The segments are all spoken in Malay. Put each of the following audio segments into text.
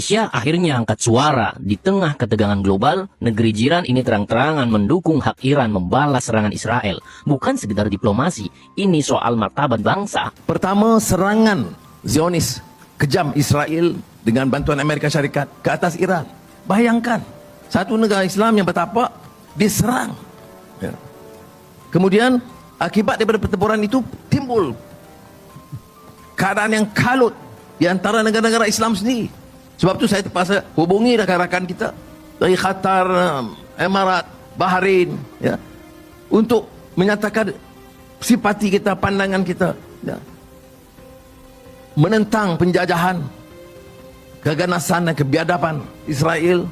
Malaysia akhirnya angkat suara. Di tengah ketegangan global, negeri jiran ini terang-terangan mendukung hak Iran membalas serangan Israel. Bukan sekedar diplomasi, ini soal martabat bangsa. Pertama, serangan Zionis kejam Israel dengan bantuan Amerika Syarikat ke atas Iran. Bayangkan, satu negara Islam yang bertapak diserang. Ya. Kemudian, akibat daripada pertempuran itu timbul keadaan yang kalut di antara negara-negara Islam sendiri. Sebab itu saya terpaksa hubungi rakan-rakan kita dari Qatar, Emirat, Bahrain, ya, untuk menyatakan simpati kita, pandangan kita, ya, menentang penjajahan, keganasan dan kebiadaban Israel,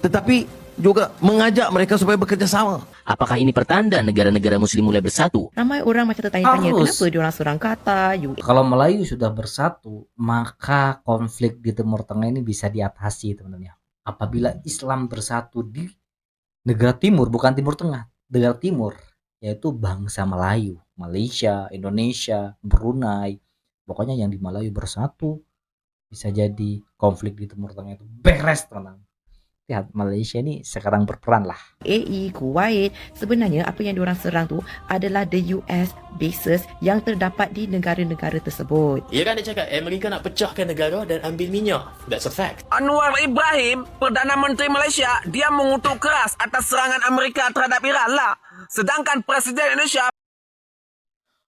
tetapi juga mengajak mereka supaya bekerjasama. Apakah ini pertanda negara-negara muslim mulai bersatu? Ramai orang macam tertanya-tanya Harus. kenapa diorang serang Qatar, Kalau Melayu sudah bersatu, maka konflik di Timur Tengah ini bisa diatasi, teman-teman ya. Apabila Islam bersatu di negara timur, bukan Timur Tengah, negara timur, yaitu bangsa Melayu, Malaysia, Indonesia, Brunei, pokoknya yang di Melayu bersatu, bisa jadi konflik di Timur Tengah itu beres, teman-teman. Lihat, Malaysia ini sekarang berperan lah. UAE, Kuwait. Sebenarnya apa yang diorang serang tu adalah the US bases yang terdapat di negara-negara tersebut. Ya kan dia cakap Amerika nak pecahkan negara dan ambil minyak. That's a fact. Anwar Ibrahim, Perdana Menteri Malaysia, dia mengutuk keras atas serangan Amerika terhadap Iran lah. Sedangkan Presiden Indonesia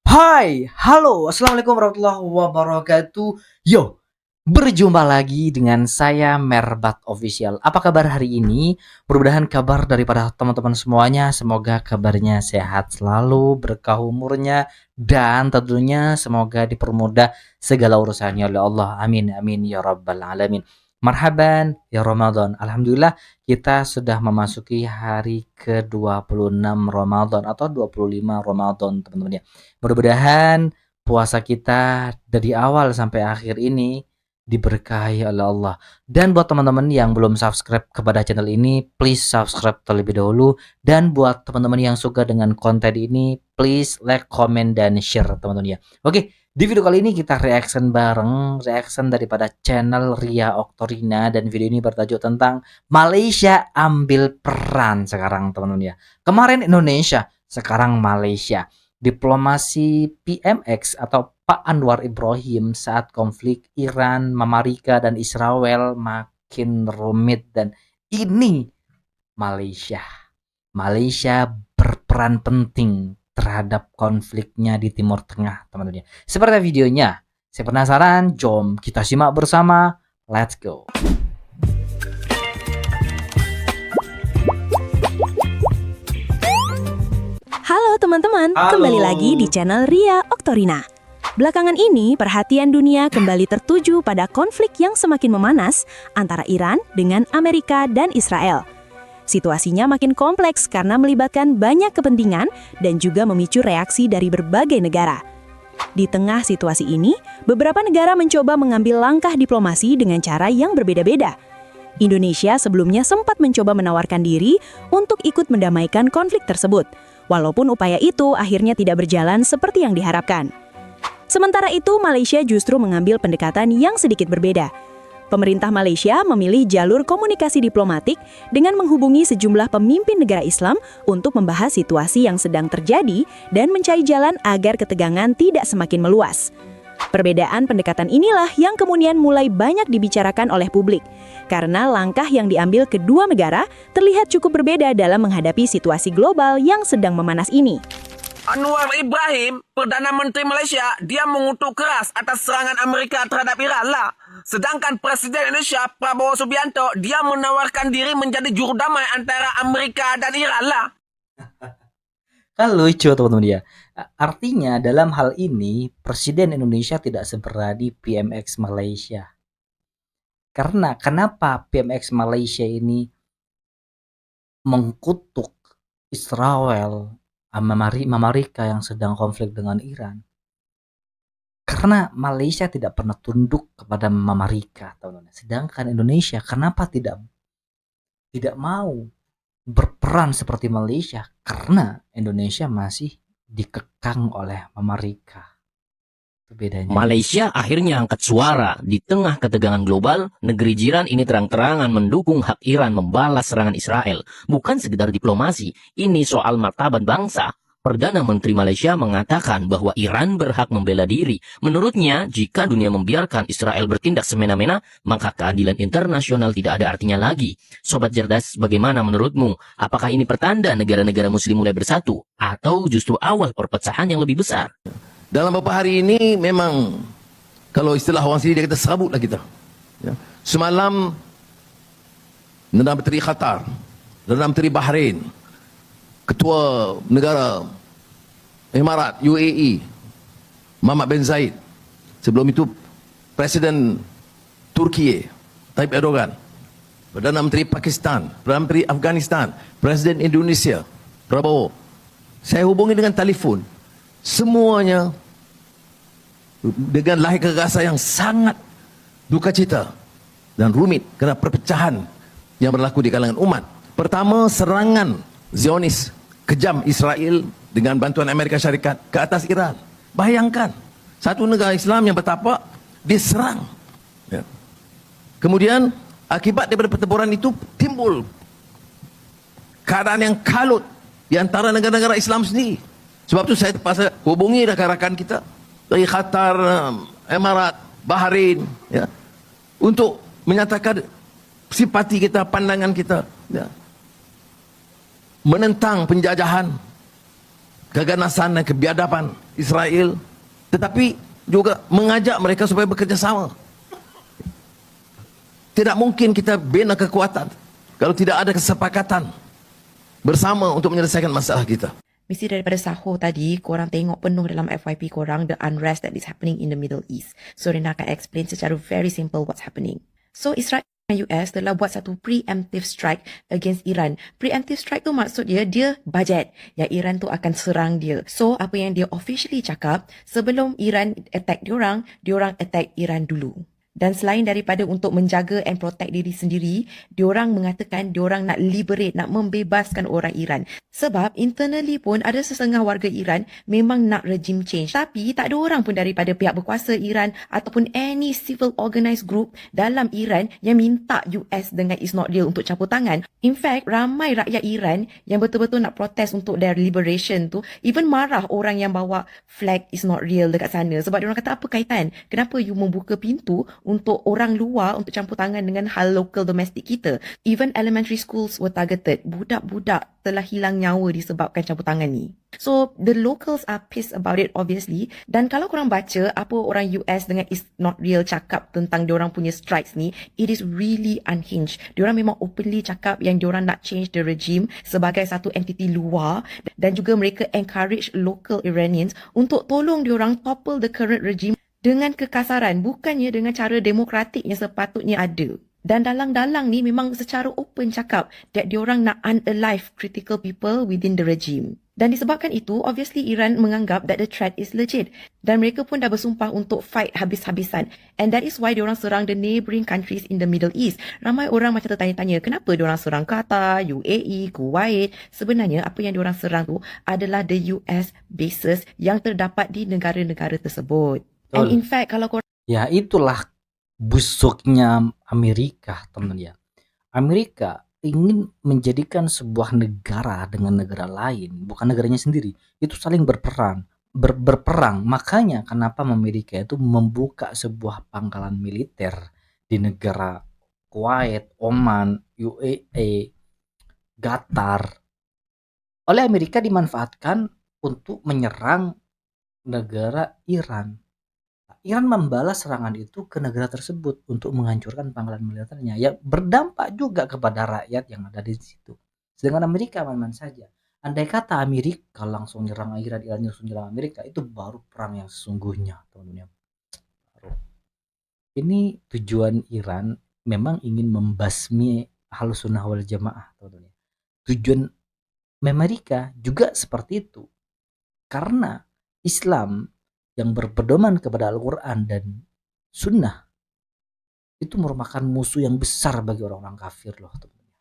Hai, halo, assalamualaikum warahmatullahi wabarakatuh. Yo, berjumpa lagi dengan saya Merbat Official. Apa kabar hari ini? Mudah-mudahan kabar daripada teman-teman semuanya, semoga kabarnya sehat selalu, berkah umurnya, dan tentunya semoga dipermudah segala urusannya oleh Allah. Amin, amin, ya rabbal alamin. Marhaban, ya Ramadan. Alhamdulillah kita sudah memasuki hari ke-26 Ramadan atau 25 Ramadan, teman-teman ya. Mudah-mudahan puasa kita dari awal sampai akhir ini diberkahi oleh Allah. Dan buat teman-teman yang belum subscribe kepada channel ini, please subscribe terlebih dahulu. Dan buat teman-teman yang suka dengan konten ini, please like, comment, dan share, teman-teman ya. Oke, di video kali ini kita reaction bareng, reaction daripada channel Ria Oktorina, dan video ini bertajuk tentang Malaysia ambil peran sekarang, teman-teman ya. Kemarin Indonesia, sekarang Malaysia. Diplomasi PMX atau Pak Anwar Ibrahim saat konflik Iran, Amerika, dan Israel makin rumit, dan ini Malaysia berperan penting terhadap konfliknya di Timur Tengah, teman-teman. Seperti videonya, saya penasaran, jom kita simak bersama, let's go. Halo teman-teman, Halo. kembali lagi di channel Ria Oktorina. Belakangan ini, perhatian dunia kembali tertuju pada konflik yang semakin memanas antara Iran dengan Amerika dan Israel. Situasinya makin kompleks karena melibatkan banyak kepentingan dan juga memicu reaksi dari berbagai negara. Di tengah situasi ini, beberapa negara mencoba mengambil langkah diplomasi dengan cara yang berbeda-beda. Indonesia sebelumnya sempat mencoba menawarkan diri untuk ikut mendamaikan konflik tersebut, walaupun upaya itu akhirnya tidak berjalan seperti yang diharapkan. Sementara itu, Malaysia justru mengambil pendekatan yang sedikit berbeda. Pemerintah Malaysia memilih jalur komunikasi diplomatik dengan menghubungi sejumlah pemimpin negara Islam untuk membahas situasi yang sedang terjadi dan mencari jalan agar ketegangan tidak semakin meluas. Perbedaan pendekatan inilah yang kemudian mulai banyak dibicarakan oleh publik, karena langkah yang diambil kedua negara terlihat cukup berbeda dalam menghadapi situasi global yang sedang memanas ini. Anwar Ibrahim, Perdana Menteri Malaysia, dia mengutuk keras atas serangan Amerika terhadap Iran lah. Sedangkan Presiden Indonesia, Prabowo Subianto, dia menawarkan diri menjadi juru damai antara Amerika dan Iran lah. Kan lucu, teman-teman ya. Artinya dalam hal ini Presiden Indonesia tidak seberani PMX Malaysia. Karena kenapa PMX Malaysia ini mengkutuk Israel, Amerika yang sedang konflik dengan Iran? Karena Malaysia tidak pernah tunduk kepada Amerika, teman-teman. Sedangkan Indonesia kenapa tidak mau berperan seperti Malaysia? Karena Indonesia masih dikekang oleh Amerika. Itu bedanya. Malaysia akhirnya angkat suara. Di tengah ketegangan global, negeri jiran ini terang-terangan mendukung hak Iran membalas serangan Israel. Bukan sekedar diplomasi, ini soal martabat bangsa. Perdana Menteri Malaysia mengatakan bahwa Iran berhak membela diri. Menurutnya, jika dunia membiarkan Israel bertindak semena-mena, maka keadilan internasional tidak ada artinya lagi. Sobat cerdas, bagaimana menurutmu? Apakah ini pertanda negara-negara muslim mulai bersatu? Atau justru awal perpecahan yang lebih besar? Dalam beberapa hari ini memang kalau istilah orang sini dia kata serabutlah kita. Ya. Semalam Perdana Menteri Qatar, Perdana Menteri Bahrain, Ketua Negara Emirat UAE Muhammad bin Zayed, sebelum itu Presiden Turki Tayyip Erdogan, Perdana Menteri Pakistan, Perdana Menteri Afghanistan, Presiden Indonesia Prabowo, saya hubungi dengan telefon, semuanya dengan lahir rasa yang sangat duka cita dan rumit kerana perpecahan yang berlaku di kalangan umat. Pertama, serangan Zionis kejam Israel dengan bantuan Amerika Syarikat ke atas Iran. Bayangkan, satu negara Islam yang bertapak diserang. Ya. Kemudian, akibat daripada pertempuran itu timbul keadaan yang kalut di antara negara-negara Islam sendiri. Sebab itu saya terpaksa hubungi rakan-rakan kita dari Qatar, Emirat, Bahrain, ya, untuk menyatakan simpati kita, pandangan kita, ya, menentang penjajahan, keganasan dan kebiadaban Israel, tetapi juga mengajak mereka supaya bekerjasama. Tidak mungkin kita bina kekuatan kalau tidak ada kesepakatan bersama untuk menyelesaikan masalah kita. Mesti daripada sahur tadi, korang tengok penuh dalam FYP korang the unrest that is happening in the Middle East. So, Rina akan explain secara very simple what's happening. So, Israel dan US telah buat satu preemptive strike against Iran. Preemptive strike tu maksud dia budget yang Iran tu akan serang dia. So, apa yang dia officially cakap, sebelum Iran attack diorang attack Iran dulu. Dan selain daripada untuk menjaga and protect diri sendiri, diorang mengatakan diorang nak liberate, nak membebaskan orang Iran. Sebab internally pun ada setengah warga Iran memang nak regime change. Tapi tak ada orang pun daripada pihak berkuasa Iran ataupun any civil organized group dalam Iran yang minta US dengan Is Not Real untuk campur tangan. In fact, ramai rakyat Iran yang betul-betul nak protes untuk their liberation tu, even marah orang yang bawa flag Is Not Real dekat sana. Sebab diorang kata, apa kaitan? Kenapa you membuka pintu untuk orang luar untuk campur tangan dengan hal lokal domestik kita? Even elementary schools were targeted. Budak-budak telah hilang nyawa disebabkan campur tangan ni. So, the locals are pissed about it obviously. Dan kalau korang baca apa orang US dengan Is Not Real cakap tentang diorang punya strikes ni, it is really unhinged. Diorang memang openly cakap yang diorang nak change the regime sebagai satu entiti luar, dan juga mereka encourage local Iranians untuk tolong diorang topple the current regime dengan kekasaran, bukannya dengan cara demokratik yang sepatutnya ada. Dan dalang-dalang ni memang secara open cakap that diorang nak unalive critical people within the regime. Dan disebabkan itu, obviously Iran menganggap that the threat is legit. Dan mereka pun dah bersumpah untuk fight habis-habisan. And that is why diorang serang the neighbouring countries in the Middle East. Ramai orang macam tertanya-tanya, kenapa diorang serang Qatar, UAE, Kuwait? Sebenarnya apa yang diorang serang tu adalah the US bases yang terdapat di negara-negara tersebut. And in fact, kalau korang... Ya, itulah busuknya Amerika, teman ya. Amerika ingin menjadikan sebuah negara dengan negara lain, bukan negaranya sendiri, itu saling berperang. Berperang. Makanya kenapa Amerika itu membuka sebuah pangkalan militer di negara Kuwait, Oman, UAE, Qatar. Oleh Amerika dimanfaatkan untuk menyerang negara Iran. Iran membalas serangan itu ke negara tersebut untuk menghancurkan pangkalan militernya. Ya, berdampak juga kepada rakyat yang ada di situ. Sedangkan Amerika aman-aman saja. Andai kata Amerika langsung nyerang Iran, Iran langsung nyerang Amerika, itu baru perang yang sesungguhnya, teman-teman. Ini tujuan Iran memang ingin membasmi Ahlus Sunnah wal Jamaah, teman-teman. Tujuan Amerika juga seperti itu. Karena Islam yang berpedoman kepada Al-Quran dan Sunnah itu merupakan musuh yang besar bagi orang-orang kafir loh, teman-teman.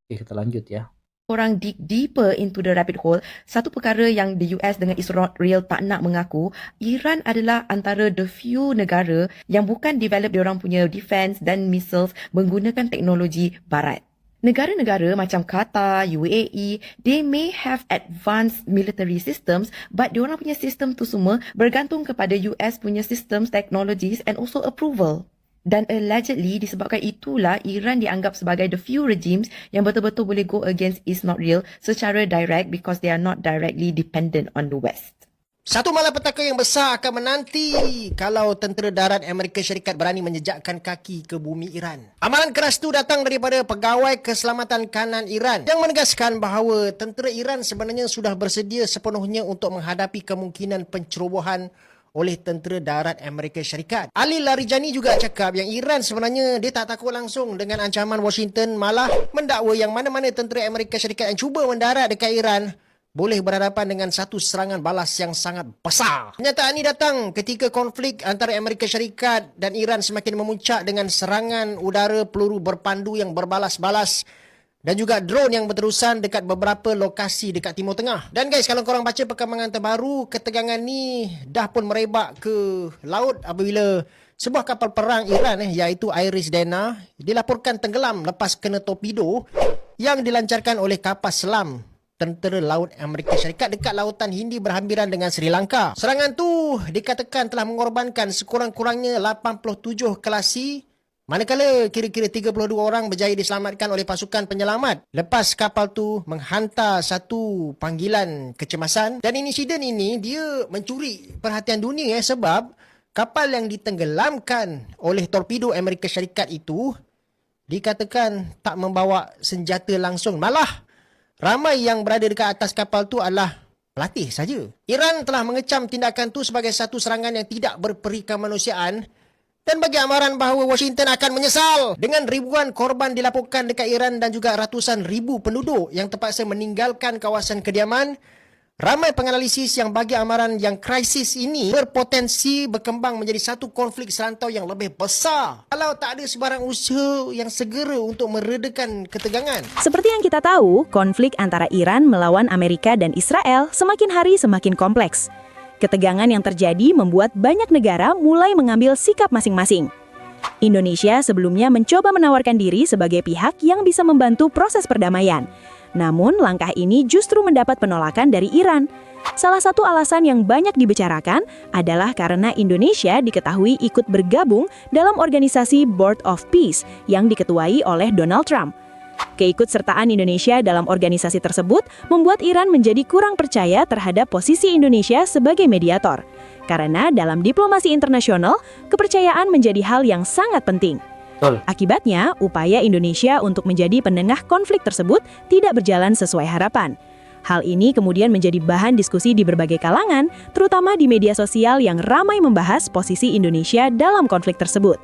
Oke, kita lanjut ya. korang dig deeper into the rabbit hole, satu perkara yang the US dengan Israel tak nak mengaku, Iran adalah antara the few negara yang bukan develop diorang punya defense dan missiles menggunakan teknologi barat. Negara-negara macam Qatar, UAE, they may have advanced military systems, but diorang punya sistem tu semua bergantung kepada US punya systems, technologies and also approval. Dan allegedly disebabkan itulah Iran dianggap sebagai the few regimes yang betul-betul boleh go against Israel secara direct because they are not directly dependent on the West. Satu malapetaka yang besar akan menanti kalau tentera darat Amerika Syarikat berani menjejakkan kaki ke bumi Iran. Amaran keras itu datang daripada Pegawai Keselamatan Kanan Iran yang menegaskan bahawa tentera Iran sebenarnya sudah bersedia sepenuhnya untuk menghadapi kemungkinan pencerobohan oleh tentera darat Amerika Syarikat. Ali Larijani juga cakap yang Iran sebenarnya dia tak takut langsung dengan ancaman Washington, malah mendakwa yang mana-mana tentera Amerika Syarikat yang cuba mendarat dekat Iran boleh berhadapan dengan satu serangan balas yang sangat besar. Kenyataan ini datang ketika konflik antara Amerika Syarikat dan Iran semakin memuncak dengan serangan udara peluru berpandu yang berbalas-balas dan juga drone yang berterusan dekat beberapa lokasi dekat Timur Tengah. Dan guys, kalau korang baca perkembangan terbaru, ketegangan ni dah pun merebak ke laut apabila sebuah kapal perang Iran iaitu Iris Dana dilaporkan tenggelam lepas kena torpedo yang dilancarkan oleh kapal selam tentera laut Amerika Syarikat dekat lautan Hindi berhampiran dengan Sri Lanka. Serangan tu dikatakan telah mengorbankan sekurang-kurangnya 87 kelasi, manakala kira-kira 32 orang berjaya diselamatkan oleh pasukan penyelamat lepas kapal tu menghantar satu panggilan kecemasan. Dan insiden ini dia mencuri perhatian dunia sebab kapal yang ditenggelamkan oleh torpedo Amerika Syarikat itu dikatakan tak membawa senjata langsung. Malah ramai yang berada dekat atas kapal tu adalah pelatih saja. Iran telah mengecam tindakan tu sebagai satu serangan yang tidak berperi kemanusiaan dan bagi amaran bahawa Washington akan menyesal dengan ribuan korban dilaporkan dekat Iran dan juga ratusan ribu penduduk yang terpaksa meninggalkan kawasan kediaman. Ramai penganalisis yang bagi amaran yang krisis ini berpotensi berkembang menjadi satu konflik serantau yang lebih besar kalau tak ada sebarang usaha yang segera untuk meredakan ketegangan. Seperti yang kita tahu, konflik antara Iran melawan Amerika dan Israel semakin hari semakin kompleks. Ketegangan yang terjadi membuat banyak negara mulai mengambil sikap masing-masing. Indonesia sebelumnya mencoba menawarkan diri sebagai pihak yang bisa membantu proses perdamaian. Namun, langkah ini justru mendapat penolakan dari Iran. Salah satu alasan yang banyak dibicarakan adalah karena Indonesia diketahui ikut bergabung dalam organisasi Board of Peace yang diketuai oleh Donald Trump. Keikutsertaan Indonesia dalam organisasi tersebut membuat Iran menjadi kurang percaya terhadap posisi Indonesia sebagai mediator. Karena dalam diplomasi internasional, kepercayaan menjadi hal yang sangat penting. Akibatnya, upaya Indonesia untuk menjadi penengah konflik tersebut tidak berjalan sesuai harapan. Hal ini kemudian menjadi bahan diskusi di berbagai kalangan, terutama di media sosial yang ramai membahas posisi Indonesia dalam konflik tersebut.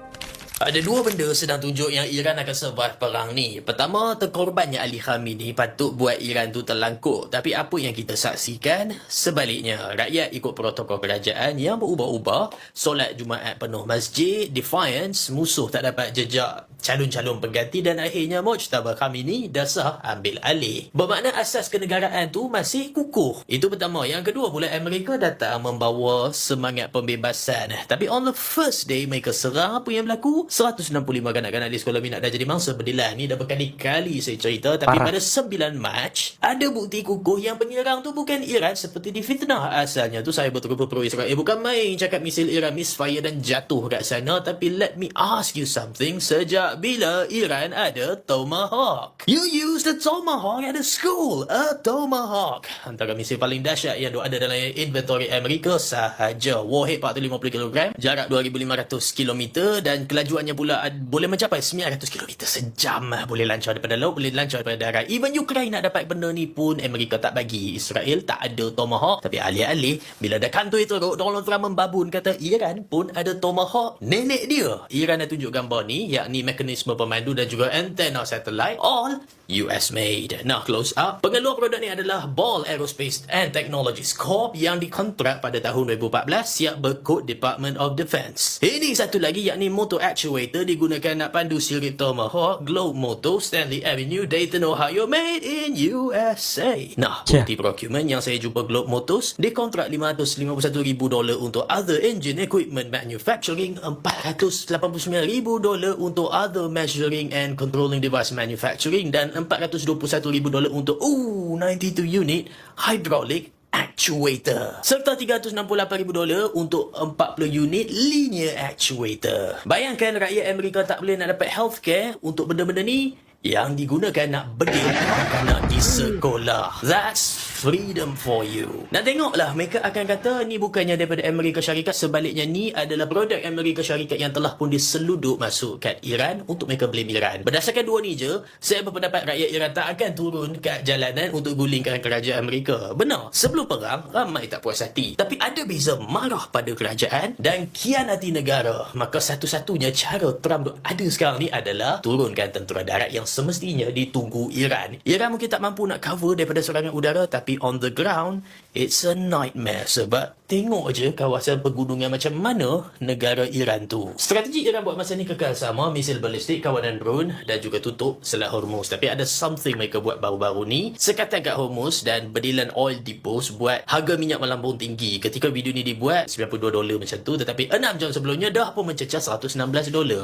Ada dua benda sedang tunjuk yang Iran akan survive perang ni. Pertama, terkorbannya Ali Khamenei patut buat Iran tu terlangkuk. Tapi apa yang kita saksikan? Sebaliknya, rakyat ikut protokol kerajaan yang berubah-ubah. Solat Jumaat penuh masjid, defiance, musuh tak dapat jejak calon-calon pengganti dan akhirnya Mojtaba Khamenei dasar ambil alih. Bermakna asas kenegaraan tu masih kukuh. Itu pertama. Yang kedua pula, Amerika datang membawa semangat pembebasan. Tapi on the first day mereka serang, apa yang berlaku? 165 kanak-kanak di sekolah minat dah jadi mangsa berdilah. Ni dah berkali-kali saya cerita. Tapi pada 9 Mac ada bukti kukuh yang penyerang tu bukan Iran seperti difitnah. Asalnya tu saya betul-betul pro Israel. Bukan main cakap misil Iran misfire dan jatuh kat sana. Tapi let me ask you something. Sejak bila Iran ada Tomahawk? You use the Tomahawk at the school. A Tomahawk, antara misil paling dahsyat yang ada dalam inventory Amerika sahaja. Warhead 450 kg, jarak 2500 km dan kelajuannya pula boleh mencapai 900 km sejam. Boleh lancar daripada laut, boleh lancar daripada darat. Even Ukraine nak dapat benda ni pun Amerika tak bagi. Israel tak ada Tomahawk. Tapi alih-alih bila dah kantoi teruk, Donald Trump membabun kata Iran pun ada Tomahawk. Nenek dia Iran dah tunjuk gambar ni, yakni mekanisme pemandu dan juga antena satelit, all adalah US made. Nah, close up. Pengeluar produk ni adalah Ball Aerospace and Technologies Corp yang dikontrak pada tahun 2014 siap berkod Department of Defense. Ini satu lagi yakni motor actuator digunakan nak pandu sirip Tomahawk, Globe Motor, Stanley Avenue, Dayton, Ohio, made in USA. Nah, bukti procurement yang saya jumpa Globe Motors dikontrak $551,000 untuk other engine equipment manufacturing, $489,000 untuk other measuring and controlling device manufacturing dan $421,000 untuk 92 unit hydraulic actuator serta $368,000 untuk 40 unit linear actuator. Bayangkan rakyat Amerika tak boleh nak dapat healthcare untuk benda-benda ni yang digunakan nak bedil anak-anak di sekolah. That's freedom for you. Nak tengoklah, mereka akan kata ni bukannya daripada Amerika Syarikat, sebaliknya ni adalah produk Amerika Syarikat yang telah pun diseluduk masuk kat Iran untuk mereka blame Iran. Berdasarkan dua ni je, saya berpendapat rakyat Iran tak akan turun kat jalanan untuk gulingkan kerajaan Amerika. Benar, sebelum perang, ramai tak puas hati. Tapi ada beza marah pada kerajaan dan khianati negara. Maka satu-satunya cara Trump ada sekarang ni adalah turunkan tentera darat yang semestinya ditunggu Iran. Iran mungkin tak mampu nak cover daripada serangan udara, tapi on the ground, it's a nightmare. Sebab tengok je kawasan pegunungan macam mana negara Iran tu. Strategi Iran buat masa ni kekal sama, misil balistik, kawanan drone dan juga tutup Selat Hormuz. Tapi ada something mereka buat baru-baru ni, sekatan kat Hormuz dan bedilan oil depots buat harga minyak melambung tinggi. Ketika video ni dibuat, $92 macam tu, tetapi 6 jam sebelumnya dah pun mencecah $116.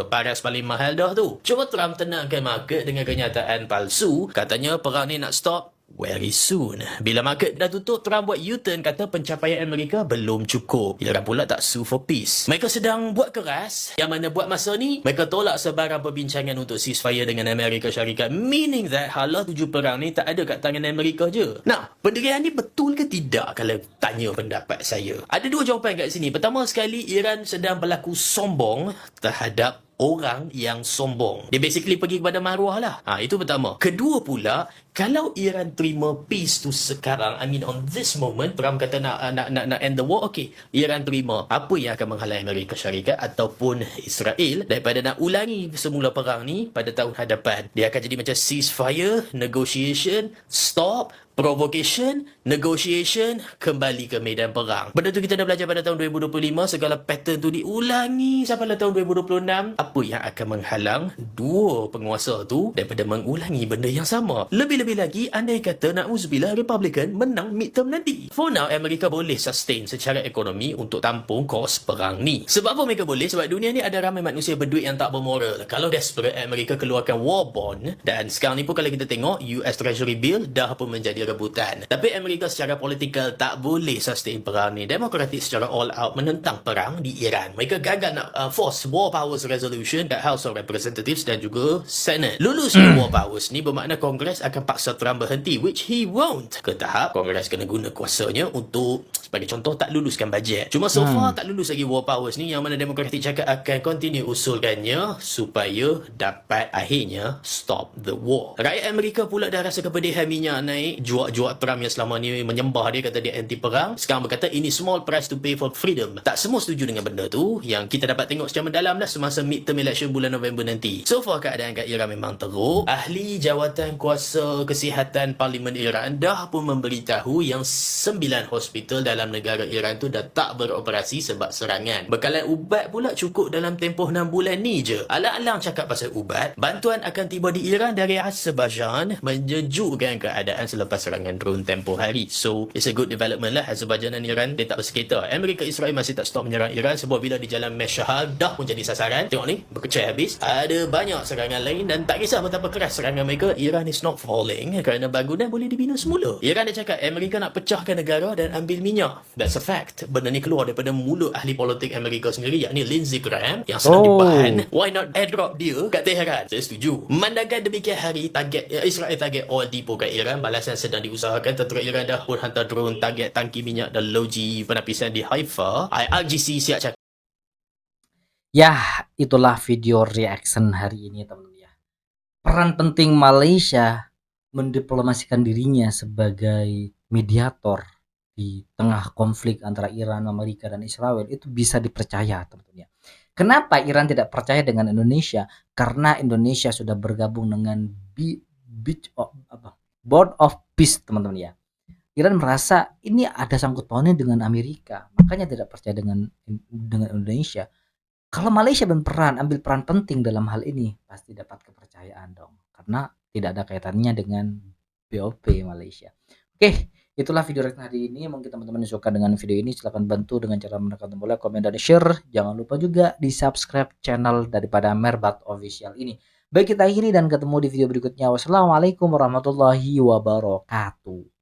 Paras paling mahal dah tu. Cuba Trump tenangkan market dengan kenyataan palsu, katanya perang ni nak stop very soon. Bila market dah tutup, Trump buat U-turn, kata pencapaian Amerika belum cukup. Iran pula tak sue for peace. Mereka sedang buat keras, yang mana buat masa ni mereka tolak sebarang perbincangan untuk ceasefire dengan Amerika Syarikat, meaning that hala tuju perang ni tak ada kat tangan Amerika je. Nah, pendirian ni betul ke tidak kalau tanya pendapat saya? Ada dua jawapan kat sini. Pertama sekali, Iran sedang berlaku sombong terhadap orang yang sombong. Dia basically pergi kepada maruah lah. Itu pertama. Kedua pula, kalau Iran terima peace tu sekarang, I mean on this moment, Trump kata nak end the war, okay, Iran terima. Apa yang akan menghalang Amerika Syarikat ataupun Israel daripada nak ulangi semula perang ni pada tahun hadapan? Dia akan jadi macam ceasefire, negotiation, stop, provocation, negotiation, kembali ke medan perang. Benda tu kita dah belajar pada tahun 2025, segala pattern tu diulangi sampai tahun 2026. Apa yang akan menghalang dua penguasa tu daripada mengulangi benda yang sama? Lebih-lebih lagi, andai kata na'udzubillah Republican menang midterm nanti. For now, Amerika boleh sustain secara ekonomi untuk tampung kos perang ni. Sebab apa mereka boleh? Sebab dunia ni ada ramai manusia berduit yang tak bermoral. Kalau desperate, Amerika keluarkan war bond, dan sekarang ni pun kalau kita tengok, US Treasury Bill dah pun menjadi rebutan. Tapi Amerika secara politikal tak boleh sustain perang ni. Demokratik secara all out menentang perang di Iran. Mereka gagal nak force war powers resolution kat House of Representatives dan juga Senate. Lulusnya war powers ni bermakna Kongres akan paksa Trump berhenti, which he won't. Ke tahap Kongres kena guna kuasanya untuk, sebagai contoh, tak luluskan bajet. Cuma so far tak lulus lagi war powers ni, yang mana Demokratik cakap akan continue usulkannya supaya dapat akhirnya stop the war. Rakyat Amerika pula dah rasa kepedihan minyak naik. Juak-juak Trump yang selama ni menyembah dia, kata dia anti perang, sekarang berkata ini small price to pay for freedom. Tak semua setuju dengan benda tu, yang kita dapat tengok secara mendalam dah semasa midterm election bulan November nanti. So far keadaan kat Iran memang teruk. Ahli jawatan kuasa kesihatan Parlimen Iran dah pun memberitahu yang 9 hospital dalam negara Iran tu dah tak beroperasi sebab serangan. Bekalan ubat pula cukup dalam tempoh 6 bulan ni je. Alang-alang cakap pasal ubat, bantuan akan tiba di Iran dari Azerbaijan, menyejukkan keadaan selepas serangan drone tempoh hari. So, it's a good development lah. Azerbaijan dan Iran, dia tak bersekita. Amerika Israel masih tak stop menyerang Iran sebab bila di jalan Meshahar dah pun jadi sasaran. Tengok ni, berkecai habis. Ada banyak serangan lain dan tak kisah betapa keras serangan mereka, Iran is not falling kerana bangunan boleh dibina semula. Iran dia cakap Amerika nak pecahkan negara dan ambil minyak. That's a fact. Benda ni keluar daripada mulut ahli politik Amerika sendiri, yakni Lindsey Graham, yang sedang dibahan. Why not airdrop dia kat Tehran? Saya setuju. Memandangkan demikian hari, target Israel target oil depot kat Iran, balasan sedang diusahakan. Tentera Iran dah pun hantar drone target tangki minyak dan loji penapisan di Haifa. IRGC siap cakap. Ya, itulah video reaction hari ini, teman-teman ya. Peran penting Malaysia mendiplomasikan dirinya sebagai mediator di tengah konflik antara Iran, Amerika, dan Israel itu bisa dipercaya, teman-teman ya. Kenapa Iran tidak percaya dengan Indonesia? Karena Indonesia sudah bergabung dengan Board of Peace, teman-teman ya. Iran merasa ini ada sangkut pautnya dengan Amerika, makanya tidak percaya dengan Indonesia. Kalau Malaysia ambil peran penting dalam hal ini, pasti dapat kepercayaan dong, karena tidak ada kaitannya dengan BOP Malaysia. Oke, itulah video reaction hari ini. Mungkin teman-teman yang suka dengan video ini, silahkan bantu dengan cara menekan tombol like, komen, dan share. Jangan lupa juga di subscribe channel daripada Merbat Official ini. Baik, kita akhiri dan ketemu di video berikutnya. Wassalamualaikum warahmatullahi wabarakatuh.